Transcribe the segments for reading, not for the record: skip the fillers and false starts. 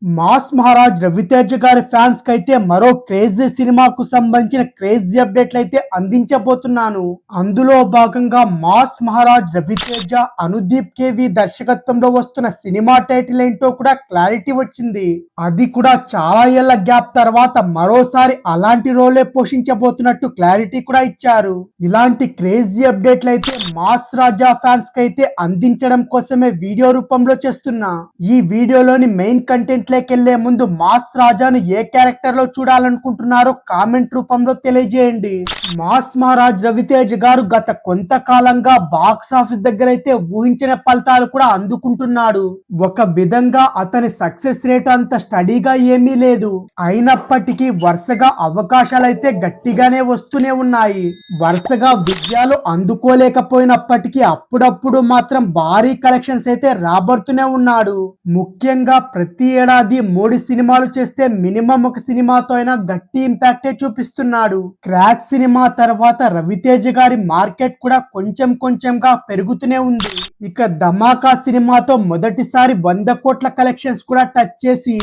Mass Maharaj Raviteja గారి fans కి అయితే మరో క్రేజీ సినిమాకు సంబంధించిన క్రేజీ అప్డేట్లు అయితే అందించబోతున్నాను. అందులో భాగంగా మాస్ మహారాజ్ రవితేజ అనుదీప్ కేవి దర్శకత్వంలో వస్తున్న సినిమా టైటిల్ ఏంటో కూడా క్లారిటీ వచ్చింది. అది కూడా చాలా ఏళ్ల గ్యాప్ తర్వాత మరోసారి అలాంటి రోలే పోషించబోతున్నట్టు క్లారిటీ కూడా ఇచ్చారు. ఇలాంటి క్రేజీ అప్డేట్లు అయితే మాస్ రాజా ఫ్యాన్స్ కి అయితే అందించడం కోసమే వీడియో రూపంలో చేస్తున్నా. ఈ వీడియోలోని మెయిన్ కంటెంట్ కెళ్లే ముందు మాస్ రాజాను ఏ క్యారెక్టర్ లో చూడాలనుకుంటున్నారో కామెంట్ రూపంలో తెలియజేయండి. మాస్ మహారాజ్ రవితేజ్ గారు గత కొంతకాలంగా బాక్స్ ఆఫీస్ దగ్గర అయితే ఊహించిన ఫలితాలు కూడా అందుకుంటున్నాడు. ఒక విధంగా అతని సక్సెస్ రేట్ అంత స్టడీగా ఏమీ లేదు. అయినప్పటికీ వరుసగా అవకాశాలు అయితే గట్టిగానే వస్తూనే ఉన్నాయి. వరుసగా విజయాలు అందుకోలేకపోయినప్పటికీ అప్పుడప్పుడు మాత్రం భారీ కలెక్షన్స్ అయితే రాబడుతూనే ఉన్నాడు. ముఖ్యంగా ప్రతి ఏడాది 3 సినిమాలు చేస్తే మినిమం ఒక సినిమాతో అయినా గట్టి ఇంపాక్టే చూపిస్తున్నాడు. క్రాక్ సినిమా తర్వాత రవితేజ గారి మార్కెట్ కూడా కొంచెం కొంచెంగా పెరుగుతూనే ఉంది. ఇక ధమాకా సినిమాతో మొదటిసారి 100 కోట్ల కలెక్షన్స్ కూడా టచ్ చేసి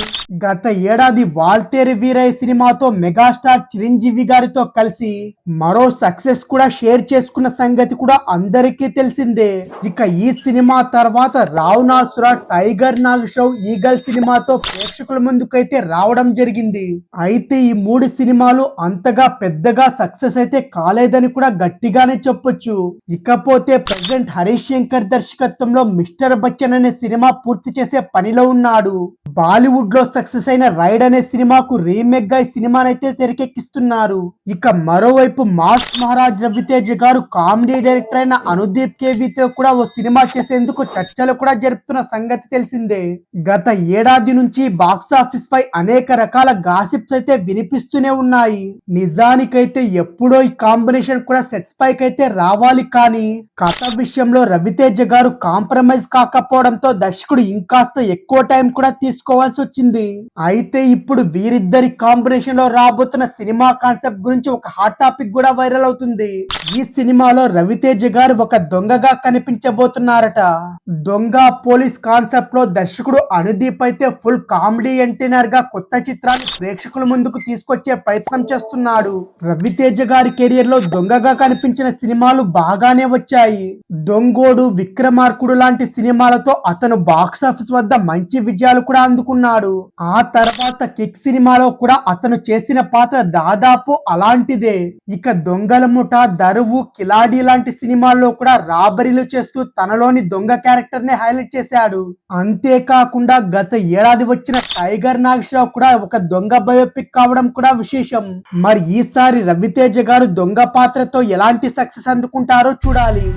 గత ఏడాది వాల్తేరు వీరయ్య సినిమాతో మెగాస్టార్ చిరంజీవి గారితో కలిసి మరో సక్సెస్ కూడా షేర్ చేసుకున్న సంగతి కూడా అందరికీ తెలిసిందే. ఇక ఈ సినిమా తర్వాత Ravanasura, tiger Nag show, eagle సినిమాతో ప్రేక్షకుల ముందుకైతే రావడం జరిగింది. అయితే ఈ 3 సినిమాలు అంతగా పెద్దగా సక్సెస్ అయితే కాలేదని కూడా గట్టిగానే చెప్పొచ్చు. ఇకపోతే ప్రెసెంట్ హరీష్ శంకర్ దర్శకత్వంలో మిస్టర్ బచ్చన్ అనే సినిమా పూర్తి చేసే పనిలో ఉన్నాడు. బాలీవుడ్ లో సక్సెస్ అయిన రైడ్ అనే సినిమాకు రీమేక్ గా ఈ సినిమానైతే తెరకెక్కిస్తున్నారు. ఇక మరోవైపు మాస్ మహారాజ్ రవితేజ్ గారు కామెడీ డైరెక్టర్ అయిన అనుదీప్ కేవితో కూడా ఓ సినిమా చేసేందుకు చర్చలు కూడా జరుపుతున్న సంగతి తెలిసిందే. గత ఏడాది నుంచి బాక్స్ ఆఫీస్ పై అనేక రకాల గాసిప్స్ అయితే వినిపిస్తూనే ఉన్నాయి. నిజానికైతే ఎప్పుడో ఈ కాంబినేషన్ కూడా సెట్స్ పైకి అయితే రావాలి, కానీ కథ విషయంలో రవితేజ గారు కాంప్రమైజ్ కాకపోవడంతో దర్శకుడు ఇంకాస్త ఎక్కువ టైం కూడా తీసుకోవాల్సి వచ్చింది. అయితే ఇప్పుడు వీరిద్దరి కాంబినేషన్ లో రాబోతున్న సినిమా కాన్సెప్ట్ గురించి ఒక హాట్ టాపిక్ కూడా వైరల్ అవుతుంది. ఈ సినిమాలో రవితేజ గారు ఒక దొంగగా కనిపించబోతున్నారట. దొంగ పోలీస్ కాన్సెప్ట్ లో దర్శకుడు అనుదీప్ అయితే ఫుల్ కామెడీ ఎంటర్టైనర్ గా కొత్త చిత్రాన్ని ప్రేక్షకుల ముందుకు తీసుకొచ్చే ప్రయత్నం చేస్తున్నాడు. రవితేజ గారి కెరియర్ లో దొంగగా కనిపించిన సినిమాలు బాగానే వచ్చాయి. దొంగోడు, విక్రమార్కుడు లాంటి సినిమాలతో అతను బాక్స్ ఆఫీస్ వద్ద మంచి విజయాలు కూడా అందుకున్నాడు. ఆ తర్వాత కిక్ సినిమాలో కూడా అతను చేసిన పాత్ర దాదాపు అలాంటిదే. ఇక దొంగల ముఠ, దరువు, కిలాడి లాంటి సినిమాల్లో కూడా రాబరీలు చేస్తూ తనలోని దొంగ క్యారెక్టర్ ని హైలైట్ చేశాడు. అంతేకాకుండా గత ఏడాది వచ్చిన టైగర్ నాగ్ షో కూడా ఒక దొంగ బయోపిక్ కావడం కూడా విశేషం. మరి ఈసారి రవితేజ గారు దొంగ పాత్రతో ఎలాంటి సక్సెస్ అందుకుంటారో చూడాలి.